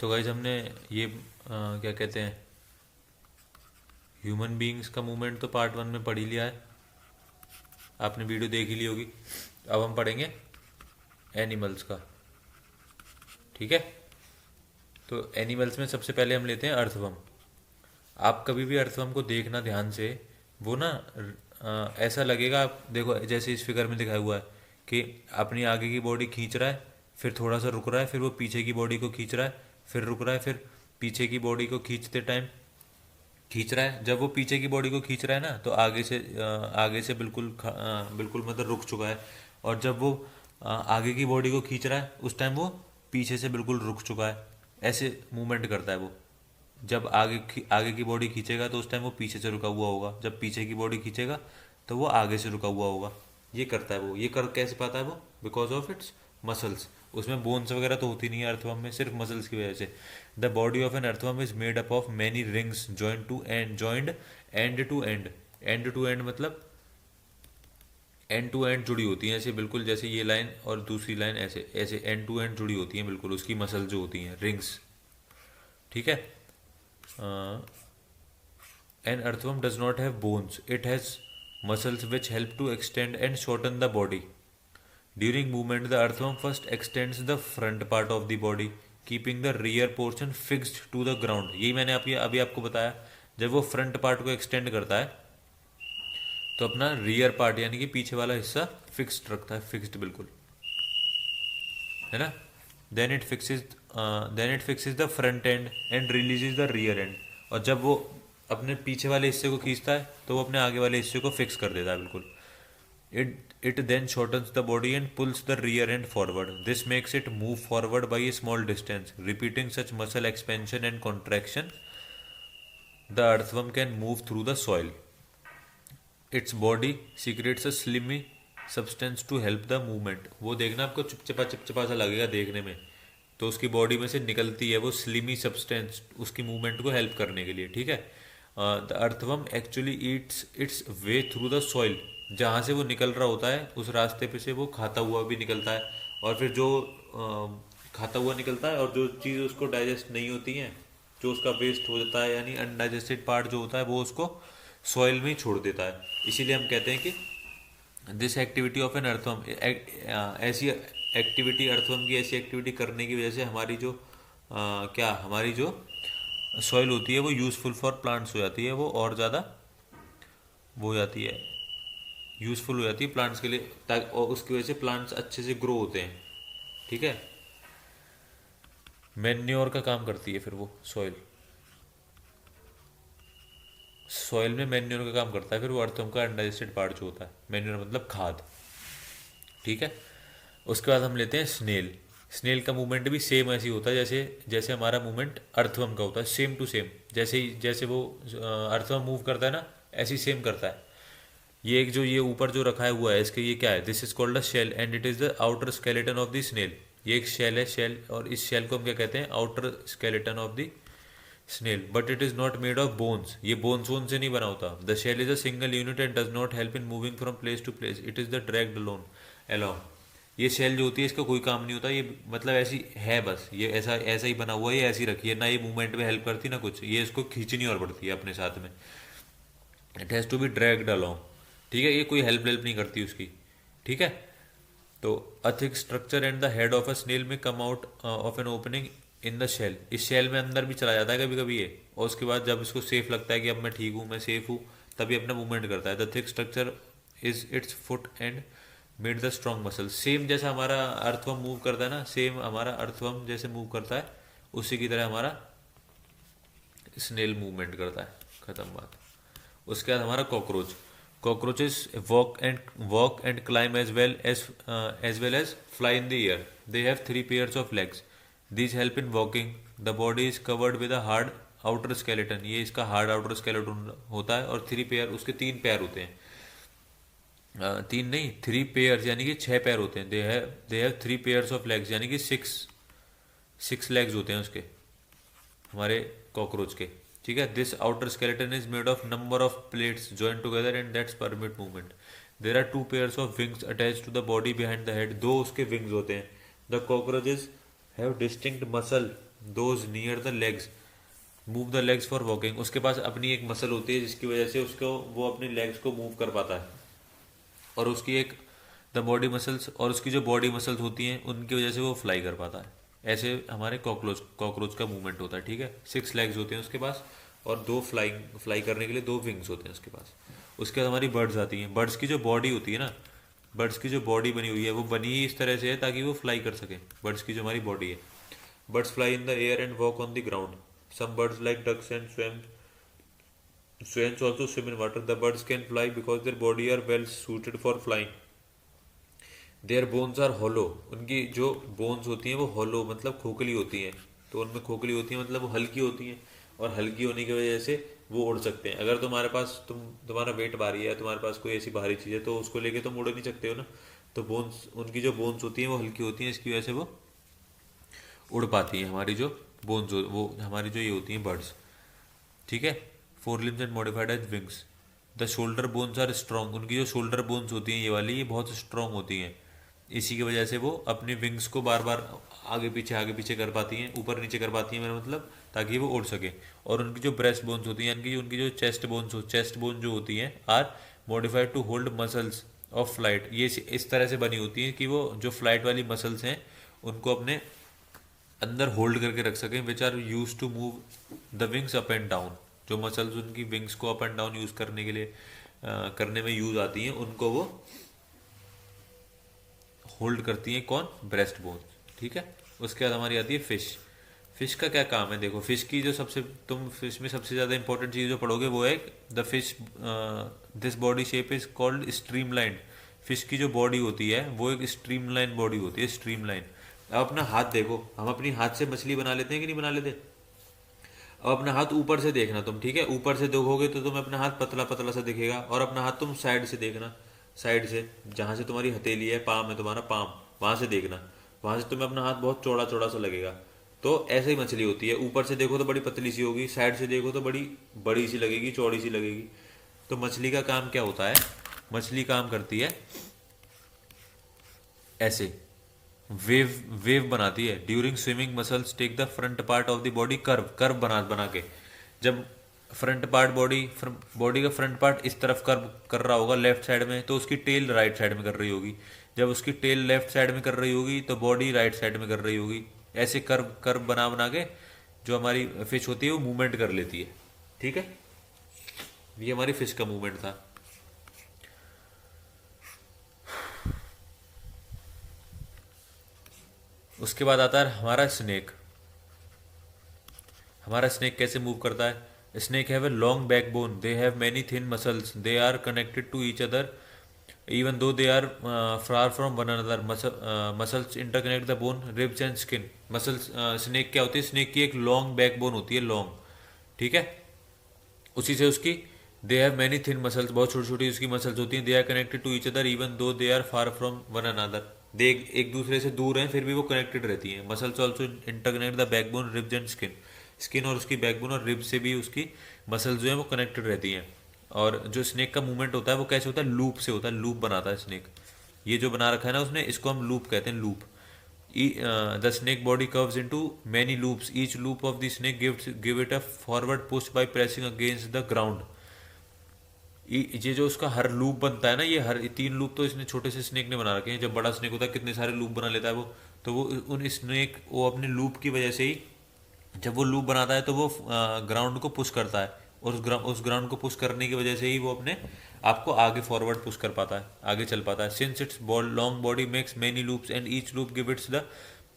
तो गाइज हमने ये क्या कहते हैं, ह्यूमन बीइंग्स का मूवमेंट तो पार्ट 1 में पढ़ ही लिया है, आपने वीडियो देख ही ली होगी। अब हम पढ़ेंगे एनिमल्स का, ठीक है। तो एनिमल्स में सबसे पहले हम लेते हैं अर्थवर्म। आप कभी भी अर्थवर्म को देखना ध्यान से, वो ना ऐसा लगेगा, आप देखो जैसे इस फिगर में दिखाया हुआ है कि अपनी आगे की बॉडी खींच रहा है, फिर थोड़ा सा रुक रहा है, फिर वो पीछे की बॉडी को खींच रहा है, फिर रुक रहा है, फिर पीछे की बॉडी को खींचते टाइम खींच रहा है। जब वो पीछे की बॉडी को खींच रहा है ना, तो आगे से बिल्कुल बिल्कुल मतलब रुक चुका है। और जब वो आगे की बॉडी को खींच रहा है, उस टाइम वो पीछे से बिल्कुल रुक चुका है। ऐसे मूवमेंट करता है वो। जब आगे की बॉडी खींचेगा तो उस टाइम वो पीछे से रुका हुआ होगा, जब पीछे की बॉडी खींचेगा तो वो आगे से रुका हुआ होगा। ये करता है वो। ये कर कैसे पाता है वो? Because of its muscles. उसमें बोन्स वगैरह तो होती नहीं है अर्थवर्म में, सिर्फ मसल्स की वजह से। The body of an earthworm is made up of many rings joined end to end. End to end मतलब एंड टू एंड जुड़ी होती हैं, ऐसे बिल्कुल जैसे ये लाइन और दूसरी लाइन ऐसे ऐसे एंड टू एंड जुड़ी होती हैं बिल्कुल, उसकी मसल जो होती हैं रिंग्स, ठीक है। An earthworm does not have bones. It has muscles which help to extend and shorten the body. During movement, the earthworm first extends the front part of the body, keeping the rear portion fixed to the ground. यही मैंने अभी आपको बताया। जब वो front part को extend करता है तो अपना रियर पार्ट यानी कि पीछे वाला हिस्सा फिक्स्ड रखता है, फिक्स्ड बिल्कुल, है ना। Then it fixes the front end and releases the rear end. और जब वो अपने पीछे वाले हिस्से को खींचता है तो वो अपने आगे वाले हिस्से को फिक्स कर देता है बिल्कुल। It then shortens the body and pulls the rear end forward. This makes it move forward by a small distance, repeating such muscle expansion and contraction. The earthworm can move through the soil. Its body secretes a slimy substance to help the movement. वो देखना आपको चिपचिपा चिपचिपा सा लगेगा देखने में, तो उसकी बॉडी में से निकलती है वो स्लिमी सब्सटेंस उसकी मूवमेंट को हेल्प करने के लिए, ठीक है। The earthworm actually Yeats it's way through the soil. जहाँ से वो निकल रहा होता है उस रास्ते पे से वो खाता हुआ भी निकलता है, और फिर जो खाता हुआ निकलता है और जो चीज़ उसको डाइजेस्ट नहीं होती हैं, जो उसका वेस्ट हो जाता है यानी अनडाइजेस्टेड पार्ट जो होता है, वो उसको सॉइल में ही छोड़ देता है। इसीलिए हम कहते हैं कि this activity of an earthworm, ऐसी एक्टिविटी अर्थवर्म की ऐसी एक्टिविटी करने की वजह से हमारी जो हमारी जो सॉइल होती है वो यूज़फुल फॉर प्लांट्स हो जाती है, वो और ज़्यादा वो हो जाती है, यूज़फुल हो जाती है प्लांट्स के लिए, ताकि और उसकी वजह से प्लांट्स अच्छे से ग्रो होते हैं, ठीक है। मैन्योर का काम करती है फिर वो सॉइल। सॉइल में मैन्योर का काम करता है फिर वो अर्थवर्म का अनडाइजेस्टेड पार्ट जो होता है। मैन्योर मतलब खाद, ठीक है। उसके बाद हम लेते हैं स्नेल। स्नेल का मूवमेंट भी सेम ऐसे ही होता है जैसे जैसे हमारा मूवमेंट अर्थवर्म का होता है, सेम टू सेम। जैसे वो अर्थवर्म मूव करता है ना, ऐसे ही सेम करता है। ये एक जो ये ऊपर जो रखा है हुआ है इसके, ये क्या है? This is called a shell and it is the outer skeleton of the snail. ये एक शेल है, शेल, और इस शेल को हम क्या कहते हैं? Outer skeleton of the snail. But it is not made of bones. ये बोन्स वोन से नहीं बना होता। The shell is a single unit and does not help in moving from place to place. It is the dragged along. ये shell जो होती है इसका कोई काम नहीं होता, ये मतलब ऐसी है बस, ये ऐसा ऐसा ही बना हुआ है, ये ऐसी रखी है ना, ये मूवमेंट में हेल्प करती ना कुछ, ये इसको खींचनी और पड़ती है अपने साथ में। It has to be dragged along, ठीक है। ये कोई हेल्प नहीं करती उसकी, ठीक है। तो a thick structure and the head of a snail may come out of an opening in the shell. इस शेल में अंदर भी चला जाता है कभी कभी ये, और उसके बाद जब इसको सेफ लगता है कि अब मैं ठीक हूँ, मैं सेफ हूँ, तभी अपना मूवमेंट करता है। The thick structure is it's foot and made the strong muscle. Same जैसा हमारा अर्थवर्म मूव करता है ना, सेम हमारा अर्थवर्म जैसे मूव करता है उसी की तरह हमारा स्नेल मूवमेंट करता है। खत्म बात। उसके बाद हमारा cockroach. Cockroaches walk and climb as well as fly in the air. They have 3 pairs of legs. These help in walking. The body is covered with a hard outer skeleton. ये इसका hard outer skeleton होता है, और 3 pair, उसके 3 पैर होते हैं। 3 नहीं, 3 पेयर्स यानी कि 6 पैर होते हैं। दे हैव 3 पेयर्स ऑफ लेग्स यानी कि सिक्स लेग्स होते हैं उसके, हमारे कॉकरोच के, ठीक है। This outer skeleton is made of number of plates join together and that's permit movement. There are 2 pairs of wings attach to the body behind the head. 2 उसके विंग्स होते हैं। The cockroaches have distinct muscle those near the legs move the legs for walking. उसके पास अपनी एक muscle होती है जिसकी वजह से उसको वो अपनी लेग्स को मूव कर पाता है, और उसकी एक द बॉडी मसल्स, और उसकी जो बॉडी मसल्स होती हैं उनकी वजह से वो फ्लाई कर पाता है। ऐसे हमारे कॉकरोच कॉकरोच का मूवमेंट होता है, ठीक है। 6 लेग्स होते हैं उसके पास, और फ्लाई करने के लिए 2 विंग्स होते हैं उसके पास। उसके बाद हमारी बर्ड्स आती हैं। बर्ड्स की जो बॉडी होती है ना, बर्ड्स की जो बॉडी बनी हुई है वो बनी ही इस तरह से है ताकि वो फ्लाई कर सकें। बर्ड्स की जो हमारी बॉडी है, birds fly in the air and walk on the ground. Some birds like ducks and swans also swim in water. The birds can fly because their body are well suited for flying. Their bones are hollow. उनकी जो bones होती हैं वो hollow मतलब खोखली होती हैं। तो उनमें खोखली होती है मतलब वो हल्की होती हैं, और हल्की होने की वजह से वो उड़ सकते हैं। अगर तुम्हारे पास तुम्हारा वेट भारी है, तुम्हारे पास कोई ऐसी भारी चीज़ है, तो उसको लेके तुम उड़ नहीं सकते हो ना। तो बोन्स, उनकी जो बोन्स होती हैं वो हल्की होती हैं, इसकी वजह से वो उड़ पाती हैं। हमारी जो बोन्स वो हमारी जो ये होती हैं बर्ड्स, ठीक है। 4 limbs and modified as wings. The shoulder bones are strong. उनकी जो शोल्डर बोन्स होती हैं ये वाली, ये बहुत स्ट्रॉन्ग होती हैं। इसी की वजह से वो अपनी विंग्स को बार बार आगे पीछे कर पाती हैं, ऊपर नीचे कर पाती हैं मेरा मतलब, ताकि वो उड़ सके। और उनकी जो ब्रेस्ट बोन्स होती हैं, उनकी जो चेस्ट बोन जो होती हैं are modified to hold muscles of flight. ये इस तरह से बनी होती हैं कि वो जो फ्लाइट वाली मसल्स हैं उनको अपने अंदर होल्ड करके रख सकें, which are use to move the wings up and down. जो मसल्स उनकी विंग्स को अप एंड डाउन यूज करने के लिए करने में यूज आती हैं, उनको वो होल्ड करती हैं। कौन? ब्रेस्ट बोन, ठीक है। उसके बाद हमारी आती है फिश। फिश का क्या काम है? देखो, फिश की जो फिश में सबसे ज़्यादा इंपॉर्टेंट चीज़ जो पढ़ोगे वो है the fish this body shape is called streamline. Fish की जो बॉडी होती है वो एक स्ट्रीमलाइन बॉडी होती है, स्ट्रीमलाइन। अब अपना हाथ देखो, हम अपनी हाथ से मछली बना लेते हैं कि नहीं बना लेते? अब अपना हाथ ऊपर से देखना तुम, ठीक है। ऊपर से देखोगे तो तुम्हें अपना हाथ पतला पतला सा दिखेगा, और अपना हाथ तुम साइड से देखना, साइड से जहाँ से तुम्हारी हथेली है, पाम है तुम्हारा पाम, वहाँ से देखना, वहाँ से तुम्हें अपना हाथ बहुत चौड़ा चौड़ा सा लगेगा। तो ऐसे ही मछली होती है, ऊपर से देखो तो बड़ी पतली सी होगी, साइड से देखो तो बड़ी बड़ी सी लगेगी, चौड़ी सी लगेगी। तो मछली का काम क्या होता है? मछली काम करती है ऐसे, वेव वेव बनाती है। During swimming muscles take the front part of the body curve, curve बना के। जब फ्रंट पार्ट बॉडी का फ्रंट पार्ट इस तरफ कर्व कर रहा होगा लेफ्ट साइड में, तो उसकी टेल राइट साइड में कर रही होगी। जब उसकी टेल लेफ्ट साइड में कर रही होगी तो बॉडी राइट साइड में कर रही होगी। ऐसे कर्व कर्व बना के जो हमारी फिश होती है वो मूवमेंट कर लेती है, ठीक है। ये हमारी फिश का मूवमेंट था। उसके बाद आता है हमारा स्नेक। हमारा स्नेक कैसे मूव करता है? Snake have a long backbone, they have many thin muscles, they are connected to each other even though they are far from one another. Muscles interconnect the bone, ribs and skin. Muscles snake क्या होती है? Snake की एक long backbone होती है, long, ठीक है। उसी से उसकी they have many thin muscles, बहुत छोटी छोटी उसकी मसल्स होती हैं। They are connected to each other even though they are far from one another. दे एक दूसरे से दूर हैं फिर भी वो कनेक्टेड रहती हैं। Muscles also interconnect the backbone, ribs and skin. Skin और उसकी बैकबोन और रिब्स से भी उसकी मसल्स जो है वो कनेक्टेड रहती हैं। और जो स्नेक का मूवमेंट होता है वो कैसे होता है? लूप से होता है, लूप बनाता है स्नेक। ये जो बना रखा है ना उसने, इसको हम लूप कहते हैं, loop. The snake body curves into many loops, each loop of the snake give it a forward push by pressing against the ground. ये जो उसका हर लूप बनता है ना, ये हर 3 लूप तो इसने छोटे से स्नेक ने बना रखे हैं। जब बड़ा स्नेक होता है कितने सारे लूप बना लेता है वो, तो वो उन स्नेक वो अपने लूप की वजह से ही जब वो लूप बनाता है तो वो ग्राउंड को पुश करता है, और उस ग्राउंड को पुश करने की वजह से ही वो अपने आपको आगे फॉरवर्ड पुश कर पाता है, आगे चल पाता है। Since it's long body makes many loops and each loop give its the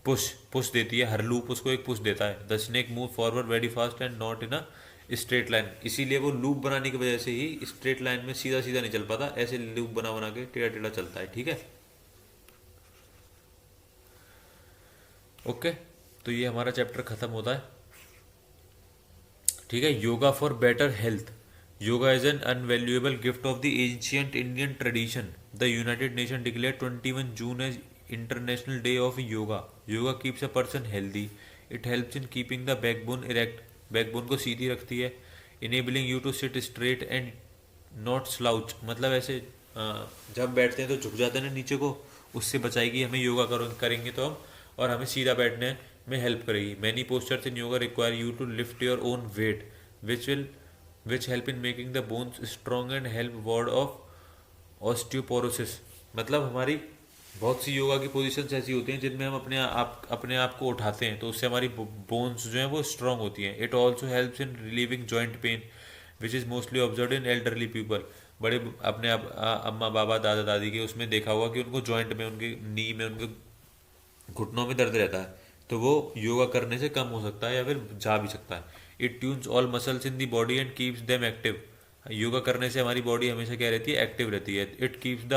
push देती है, हर लूप उसको एक पुश देता है। The snake move forward very fast and not in a straight line. इसीलिए वो लूप बनाने की वजह से ही स्ट्रेट लाइन में सीधा सीधा नहीं चल पाता, ऐसे लूप बना के टेढ़ा टेढ़ा चलता है, ठीक है। ओके, तो ये हमारा चैप्टर खत्म होता है, ठीक है। Yoga for better health. Yoga is an invaluable gift of the ancient Indian tradition. The United Nation declare 21 June as International Day of yoga. Yoga keeps a person healthy, it helps in keeping the backbone erect, backbone को सीधी रखती है। Enabling you to sit straight and not slouch, मतलब ऐसे जब बैठते हैं तो झुक जाते हैं ना नीचे को, उससे बचाएगी हमें योगा करेंगे तो हम, और हमें सीधा बैठना है, में हेल्प करेगी। Many postures in yoga require you to lift your own weight which help in making the bones strong and help ward off osteoporosis. मतलब हमारी बहुत सी योगा की पोजीशंस ऐसी होती हैं जिनमें हम अपने आप को उठाते हैं, तो उससे हमारी बोन्स जो हैं वो स्ट्रांग होती हैं। It also helps in relieving joint pain which is mostly observe in elderly people. बड़े अपने अम्मा बाबा दादा दादी के उसमें देखा हुआ कि उनको जॉइंट में, उनके नी में, उनके घुटनों में दर्द रहता है, तो वो योगा करने से कम हो सकता है या फिर जा भी सकता है। It tunes all muscles in the body and keeps them active. Yoga करने से हमारी बॉडी हमेशा क्या रहती है, एक्टिव रहती है। It keeps the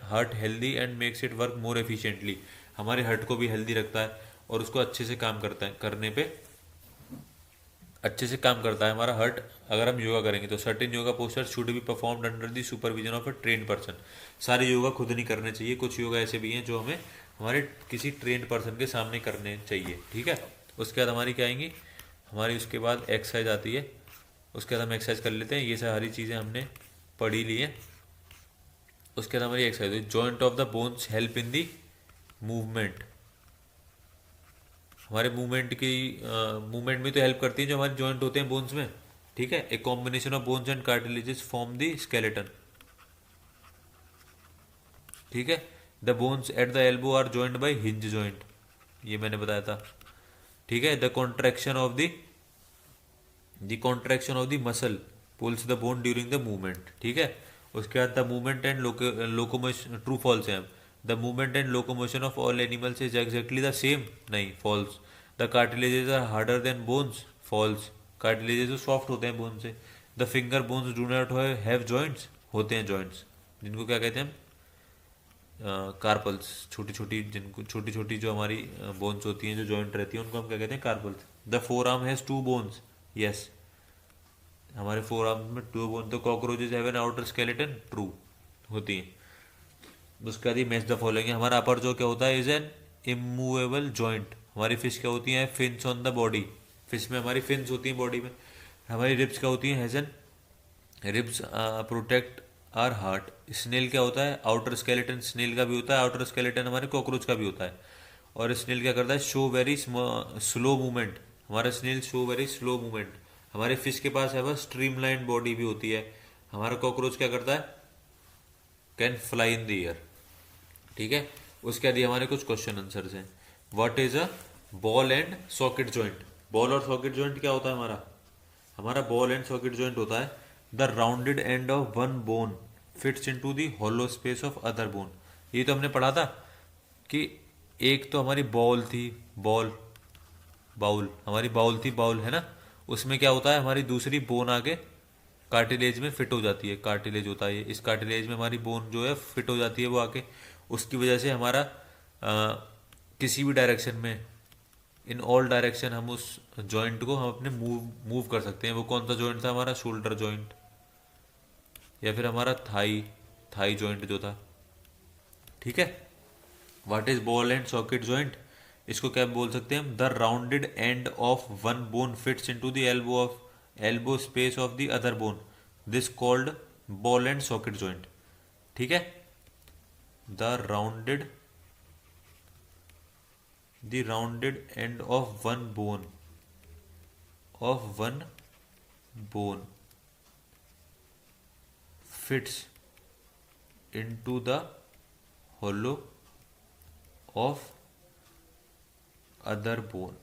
heart healthy and makes it work more efficiently. हमारे हार्ट को भी हेल्दी रखता है और उसको अच्छे से काम करता है, करने पे अच्छे से काम करता है हमारा हार्ट अगर हम योगा करेंगे तो। Certain yoga posture should be performed under the supervision of a train person. सारे योगा खुद नहीं करने चाहिए, कुछ योगा ऐसे भी हैं जो हमें हमारे किसी ट्रेंड पर्सन के सामने करने चाहिए, ठीक है। उसके बाद हमारी क्या आएंगी, हमारी उसके बाद एक्सरसाइज आती है। उसके बाद हम एक्सरसाइज कर लेते हैं, ये सारी चीज़ें हमने पढ़ी ली हैं। उसके बाद हमारी exercise, joint of the bones help in the movement. हमारे मूवमेंट में तो हेल्प करती है जो हमारे जॉइंट होते हैं बोन्स में, ठीक है। A combination of bones and cartilages form the skeleton, ठीक है। The bones at the elbow are joint by hinge joint, ये मैंने बताया था, ठीक है। The contraction of the muscle pulls the bone during the movement, ठीक है। उसके बाद the movement and locomotion, true false है। The movement and locomotion of all animals is exactly the same, नहीं, false. The cartilages are harder than bones, falls. Cartilages तो soft होते हैं bone से। The finger bones do not have joints, होते हैं joints, जिनको क्या कहते हैं, कार्पल्स। छोटी छोटी, जिनको छोटी छोटी जो हमारी बोन्स होती हैं, जो जॉइंट रहती है, उनको हम क्या कहते हैं, carpals. The forearm has two bones, yes, हमारे फोर आर्म में टू बोन। तो cockroaches have an outer skeleton, true, होती हैं। उसके बाद ही मैच द फॉलोइंग, हमारा अपर जो क्या होता है, इज एन इमूवेबल जॉइंट। हमारी फिश क्या होती है, fins on the body, fish में हमारी फिन्स होती हैं बॉडी में। हमारी रिब्स क्या होती हैं, has an ribs protect our heart. Snail क्या होता है, आउटर स्केलेटन, स्नेल का भी होता है आउटर स्केलेटन, हमारे कॉकरोच का भी होता है। और स्नेल क्या करता है, शो वेरी स्लो मूवमेंट, हमारा snail show very slow movement. हमारे फिश के पास है वह स्ट्रीमलाइन बॉडी भी होती है। हमारा कॉकरोच क्या करता है, can fly in the air, ठीक है। उसके बाद हमारे कुछ क्वेश्चन आंसर्स हैं। What is a ball and socket joint. Ball और सॉकेट जॉइंट क्या होता है हमारा बॉल एंड सॉकेट जॉइंट होता है the rounded end of one bone fits into the hollow space of other bone. ये तो हमने पढ़ा था कि एक तो हमारी बॉल थी, बाउल, हमारी बाउल थी, बाउल है ना, उसमें क्या होता है, हमारी दूसरी बोन आके कार्टिलेज में फिट हो जाती है। कार्टिलेज होता है, इस कार्टिलेज में हमारी बोन जो है फिट हो जाती है वो आके, उसकी वजह से हमारा किसी भी डायरेक्शन में, इन ऑल डायरेक्शन, हम उस जॉइंट को हम अपने मूव कर सकते हैं। वो कौन सा जॉइंट था हमारा, शोल्डर जॉइंट, या फिर हमारा थाई जॉइंट जो था, ठीक है। What is ball and socket joint, इसको क्या बोल सकते हैं हम, the rounded end of one bone fits into the elbow space of the other bone, this called ball and socket joint, ठीक है। The rounded end of one bone fits into the hollow of other bone.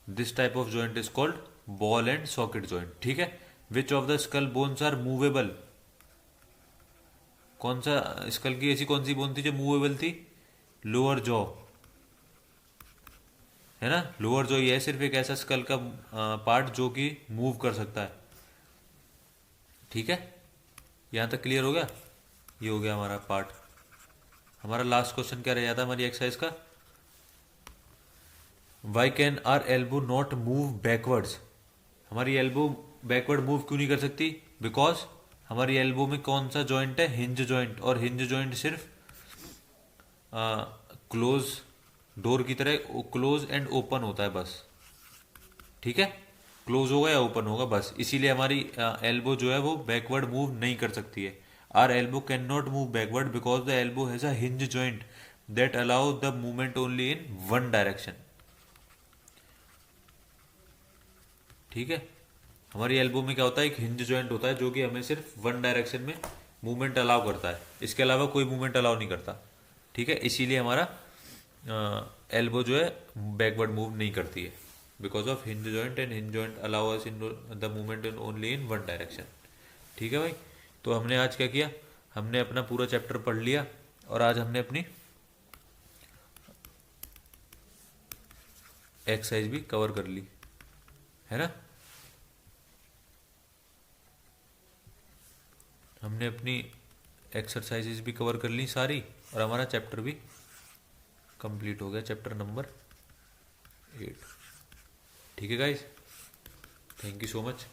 This type of joint is called ball and socket joint, ठीक है। Which of the skull bones are movable? कौन सा school की ऐसी कौन सी bone थी जो movable थी, लोअर जॉ, है ना। लोअर जॉ ये है सिर्फ एक ऐसा स्कल का पार्ट जो कि मूव कर सकता है, ठीक है। यहां तक क्लियर हो गया, ये हो गया हमारा पार्ट। हमारा लास्ट क्वेश्चन क्या रह जाता है हमारी एक्सरसाइज का, why can our elbow not move backwards. हमारी एल्बो बैकवर्ड मूव क्यों नहीं कर सकती, बिकॉज हमारी एल्बो में कौन सा जॉइंट है, हिंज जॉइंट, और हिंज जॉइंट सिर्फ क्लोज डोर की तरह क्लोज एंड ओपन होता है बस, ठीक है। क्लोज होगा या ओपन होगा बस, इसीलिए हमारी एल्बो जो है वो बैकवर्ड मूव नहीं कर सकती है। Our elbow can not move backward because the elbow has a hinge joint, that allow the movement only in one direction. ठीक है, हमारी एल्बो में क्या होता है, एक हिंज जॉइंट होता है जो कि हमें सिर्फ वन डायरेक्शन में मूवमेंट अलाउ करता है, इसके अलावा कोई मूवमेंट अलाउ नहीं करता। ठीक है, इसीलिए हमारा एल्बो जो है बैकवर्ड मूव नहीं करती है, because of hinge joint, and hinge joint allow us in the movement in only in one direction. ठीक है भाई, तो हमने आज क्या किया, हमने अपना पूरा चैप्टर पढ़ लिया, और आज हमने अपनी एक्सरसाइज भी कवर कर ली, है ना। हमने अपनी एक्सरसाइजेज भी कवर कर ली सारी, और हमारा चैप्टर भी कंप्लीट हो गया, चैप्टर नंबर 8। ठीक है guys, thank you so much.